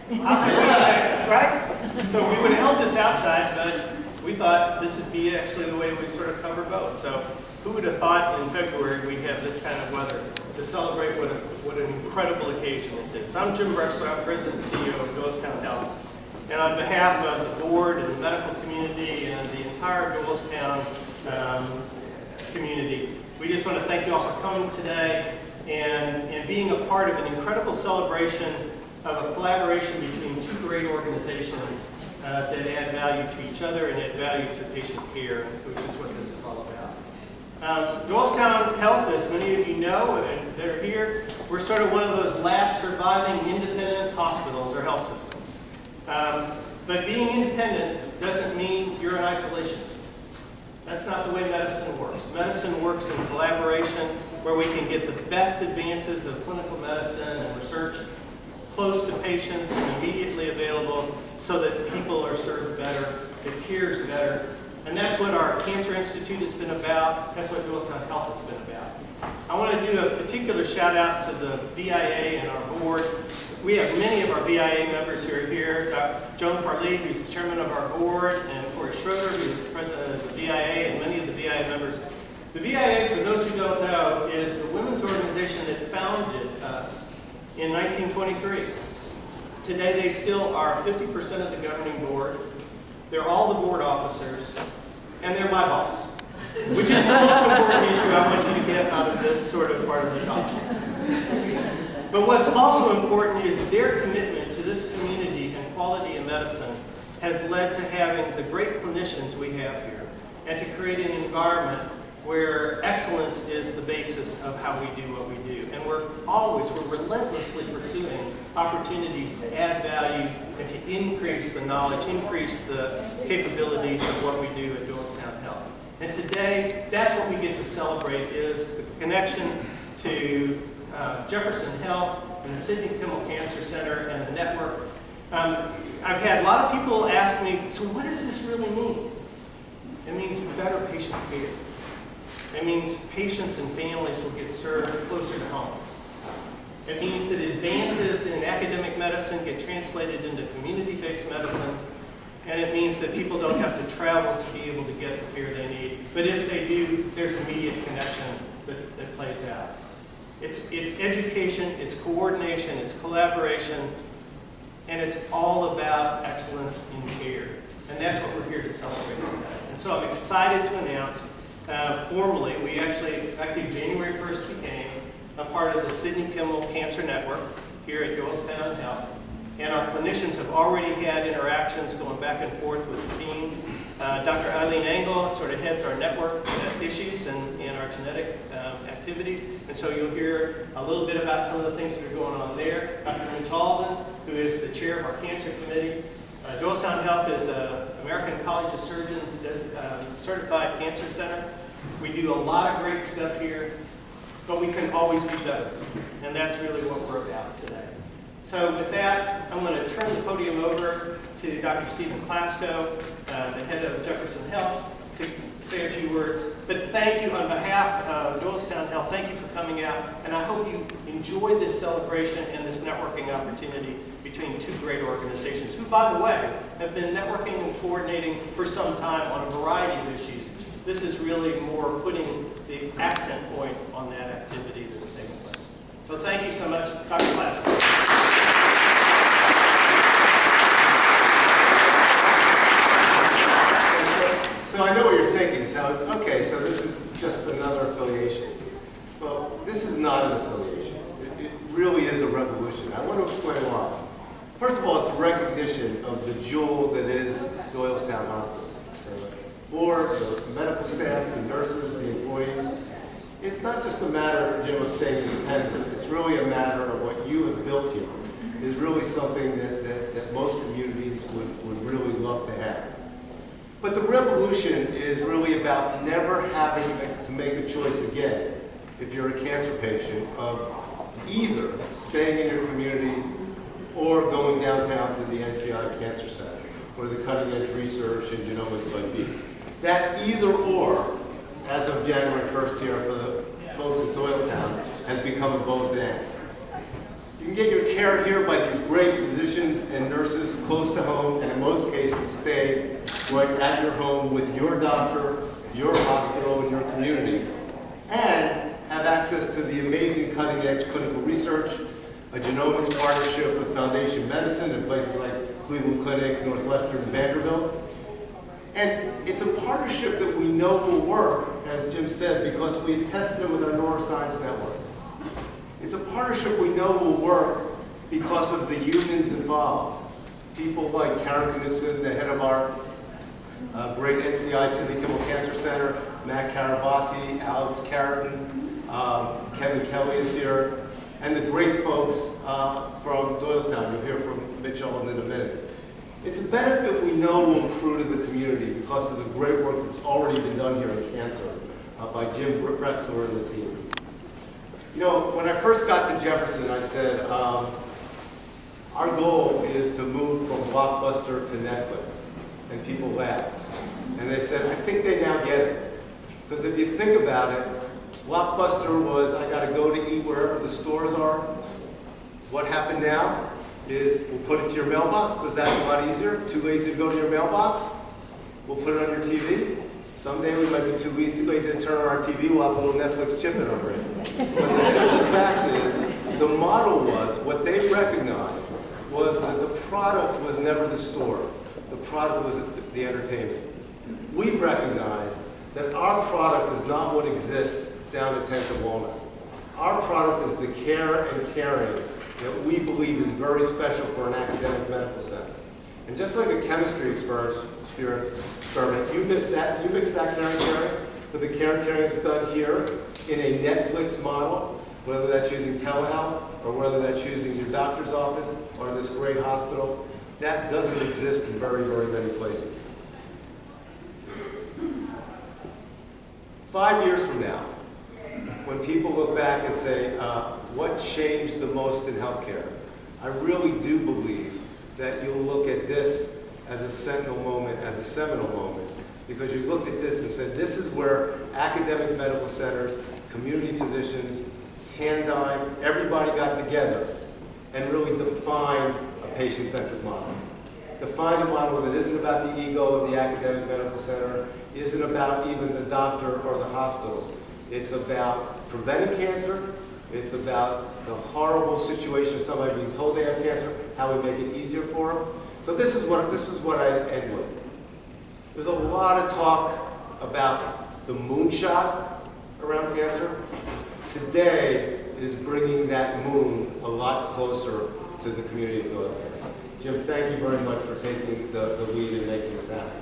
How could we, right? So we would have held this outside, but we thought this would be actually the way we sort of cover both. So who would have thought in February we'd have this kind of weather to celebrate what an incredible occasion this is. I'm Jim Brexler, I'm President and CEO of Doylestown Health. And on behalf of the board and the medical community and the entire Doylestown community, we just want to thank you all for coming today and being a part of an incredible celebration of a collaboration between two great organizations that add value to each other and add value to patient care, which is what this is all about. Doylestown Health, as many of you know and that are here, we're sort of one of those last surviving independent hospitals or health systems. But being independent doesn't mean you're an isolationist. That's not the way medicine works. Medicine works in collaboration where we can get the best advances of clinical medicine and research close to patients and immediately available so that people are served better, that care is better. And that's what our Cancer Institute has been about. That's what Doylestown Health has been about. I want to do a particular shout out to the VIA and our board. We have many of our VIA members who are here. Joan Parlee, who's the chairman of our board, and Corey Schroeder, who's the president of the VIA, and many of the VIA members. The VIA, for those who don't know, is the women's organization that founded us in 1923. Today they still are 50% of the governing board. They're all the board officers, and they're my boss, which is the most important issue I want you to get out of this sort of part of the talk. But what's also important is their commitment to this community and quality of medicine has led to having the great clinicians we have here and to creating an environment where excellence is the basis of how we do what we do. And we're relentlessly pursuing opportunities to add value and to increase the knowledge, increase the capabilities of what we do at Doylestown Health. And today, that's what we get to celebrate, is the connection to Jefferson Health and the Sidney Kimmel Cancer Center and the network. I've had a lot of people ask me, so what does this really mean? It means better patient care. It means patients and families will get served closer to home. It means that advances in academic medicine get translated into community-based medicine, and it means that people don't have to travel to be able to get the care they need. But if they do, there's immediate connection that plays out. It's education, it's coordination, it's collaboration, and it's all about excellence in care. And that's what we're here to celebrate today. And so I'm excited to announce formally, we actually, effective January 1st, became a part of the Sidney Kimmel Cancer Network here at Doylestown Health. And our clinicians have already had interactions going back and forth with the team. Dr. Eileen Engel sort of heads our network issues and our genetic activities. And so you'll hear a little bit about some of the things that are going on there. Dr. Mitch Alden, who is the chair of our cancer committee. Doylestown Health is an American College of Surgeons certified cancer center. We do a lot of great stuff here, but we can always be better. And that's really what we're about today. So with that, I'm going to turn the podium over to Dr. Stephen Klasko, the head of Jefferson Health, to say a few words. But thank you on behalf of Doylestown Health. Thank you for coming out. And I hope you enjoyed this celebration and this networking opportunity between two great organizations who, by the way, have been networking and coordinating for some time on a variety of issues. This is really more putting the accent point on that activity that's taking place. So thank you so much, Dr. Klasko. So I know what you're thinking. So, okay, so this is just another affiliation. Well, this is not an affiliation. It really is a revolution. I want to explain why. First of all, it's a recognition of the jewel that is Doylestown Hospital. The board, the medical staff, the nurses, the employees. It's not just a matter of staying independent. It's really a matter of what you have built here. It's really something that most communities would really love to have. But the revolution is really about never having to make a choice again, if you're a cancer patient, of either staying in your community or going downtown to the NCI Cancer Center, where the cutting-edge research and genomics might be. That either or, as of January 1st here for the folks at Doylestown, has become a both and. You can get your care here by these great physicians physicians and nurses close to home, and in most cases stay right at your home with your doctor, your hospital, and your community, and have access to the amazing cutting-edge clinical research, a genomics partnership with Foundation Medicine in places like Cleveland Clinic, Northwestern, and Vanderbilt. And it's a partnership that we know will work, as Jim said, because we've tested it with our neuroscience network. It's a partnership we know will work because of the humans involved. People like Karen Knudsen, the head of our great NCI Sidney Kimmel Cancer Center, Matt Carabasi, Alex Carrington, Kevin Kelly is here, and the great folks from Doylestown. You'll hear from Mitchell in a minute. It's a benefit we know will accrue to the community because of the great work that's already been done here in cancer by Jim Brexler and the team. You know, when I first got to Jefferson, I said, our goal is to move from Blockbuster to Netflix. And people laughed. And they said, I think they now get it. Because if you think about it, Blockbuster was, I got to go to eat wherever the stores are. What happened now is we'll put it to your mailbox because that's a lot easier. Too lazy to go to your mailbox? We'll put it on your TV. Someday we might be too lazy to turn on our TV. We'll have a little Netflix chip in our brain. But the simple fact is, the model was, what they recognized was that the product was never the store. The product was the entertainment. We've recognized that our product is not what exists down at 10th and Walnut. Our product is the care and caring that we believe is very special for an academic medical center. And just like a chemistry experiment, you mix that care and caring with the care and caring that's done here in a Netflix model, whether that's using telehealth or whether that's using your doctor's office or this great hospital. That doesn't exist in very, very many places. 5 years from now, when people look back and say, what changed the most in healthcare? I really do believe that you'll look at this as a sentinel moment, as a seminal moment, because you looked at this and said, this is where academic medical centers, community physicians, Tandem, everybody got together and really defined a patient-centric model. Define a model that isn't about the ego of the academic medical center, isn't about even the doctor or the hospital. It's about preventing cancer. It's about the horrible situation of somebody being told they have cancer, how we make it easier for them. So this is what I end with. There's a lot of talk about the moonshot around cancer. Today is bringing that moon a lot closer to the community of Doylestown. Jim, thank you very much for taking the lead in making this happen.